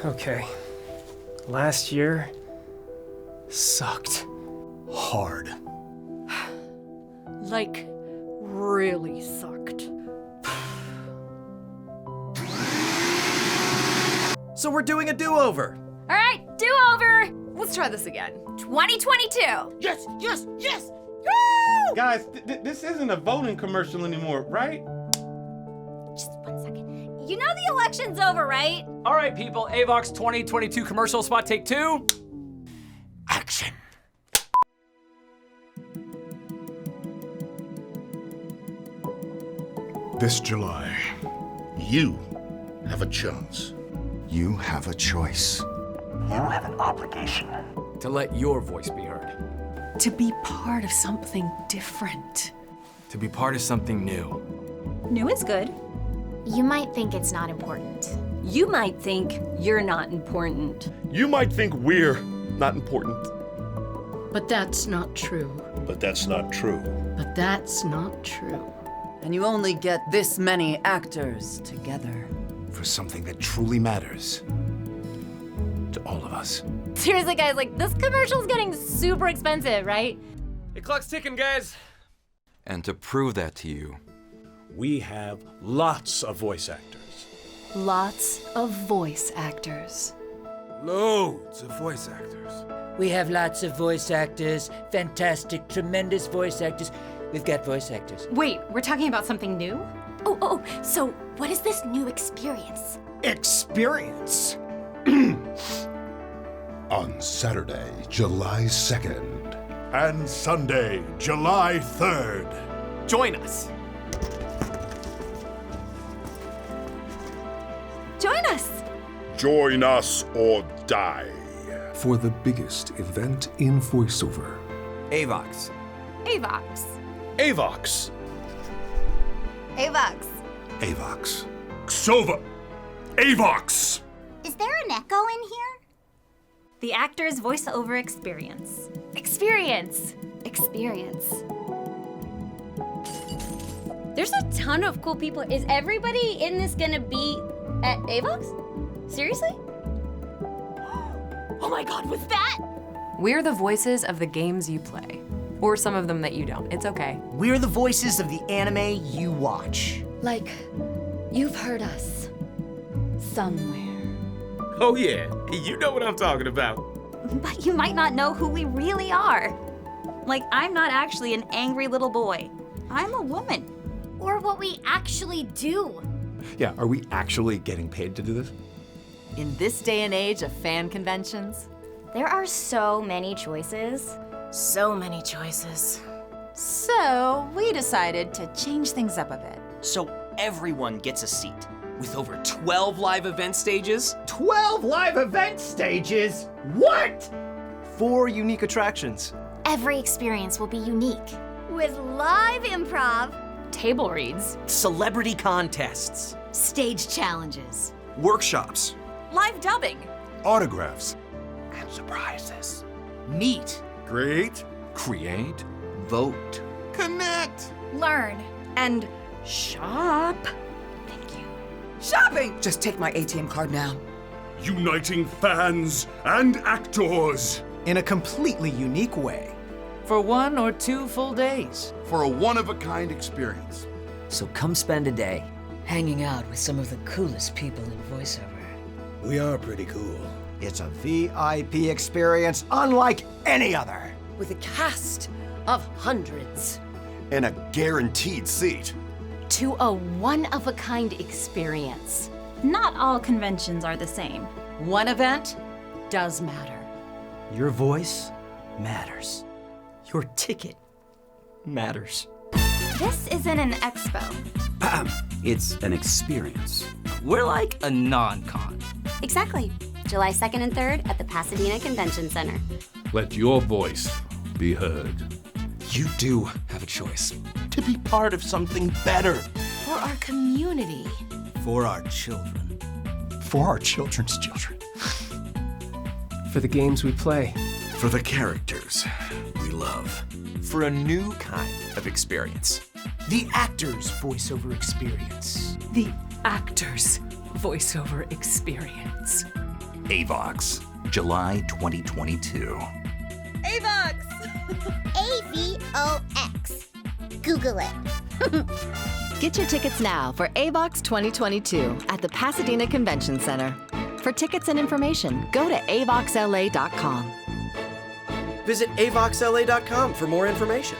Okay. Last year sucked. Hard. Like, really sucked. So we're doing a do-over. All right, do-over. Let's try this again. 2022. Yes, yes, yes! Woo! Guys, this isn't a voting commercial anymore, right? Just 1 second. You know the election's over, right? All right, people, AVOX 2022 commercial spot take 2. Action. This July, You have a chance. you have a choice. You have an obligation. To let your voice be heard. To be part of something different. To be part of something new. New is good. You might think it's not important. You might think you're not important. You might think we're not important. But that's not true. But that's not true. But that's not true. And you only get this many actors together. For something that truly matters to all of us. Seriously, guys, like, this commercial's getting super expensive, right? Hey, clock's ticking, guys. And to prove that to you, We have lots of voice actors. Lots of voice actors. loads of voice actors. We have lots of voice actors, fantastic, tremendous voice actors. We've got voice actors. Wait, we're talking about something new? Oh, so what is this new experience? Experience. On Saturday, July 2nd. And Sunday, July 3rd. Join us. Join us! Join us or die. For the biggest event in voiceover. AVOX. AVOX. AVOX. AVOX. AVOX. Xova. AVOX. Is there an echo in here? The actor's voiceover experience. Experience. There's a ton of cool people. Is everybody in this gonna be at AVOX? Seriously? Oh my god, was that? We're the voices of the games you play. Or some of them that you don't. It's okay. We're the voices of the anime you watch. Like, you've heard us. Somewhere. Oh yeah, you know what I'm talking about. But you might not know who we really are. Like, I'm not actually an angry little boy. I'm a woman. Or what we actually do. Yeah, are we actually getting paid to do this? In this day and age of fan conventions, There are so many choices. So many choices. So we decided to change things up a bit. So everyone gets a seat. With over 12 live event stages, 12 live event stages? What? 4 unique attractions. Every experience will be unique. With live improv, table reads, celebrity contests, stage challenges, Workshops. live dubbing, Autographs. and surprises. Meet. Great. Create. Vote. Connect. learn, and shop. Shopping! Just take my ATM card now. Uniting fans and actors. In a completely unique way. For 1 or 2 full days. For a one-of-a-kind experience. So come spend a day hanging out with some of the coolest people in voiceover. We are pretty cool. It's a VIP experience unlike any other. With a cast of hundreds. And a guaranteed seat. To a one-of-a-kind experience. Not all conventions are the same. one event does matter. Your voice matters. Your ticket matters. This isn't an expo. It's an experience. We're like a non-con. Exactly. July 2nd and 3rd at the Pasadena Convention Center. Let your voice be heard. You do have a choice. To be part of something better. For our community. For our children. For our children's children. For the games we play. For the characters we love. For a new kind of experience. The actor's voiceover experience. The actor's voiceover experience. AVOX, July 2022. AVOX! AVOX. Google it. Get your tickets now for AVOX 2022 at the Pasadena Convention Center. For tickets and information, go to avoxla.com. Visit avoxla.com for more information.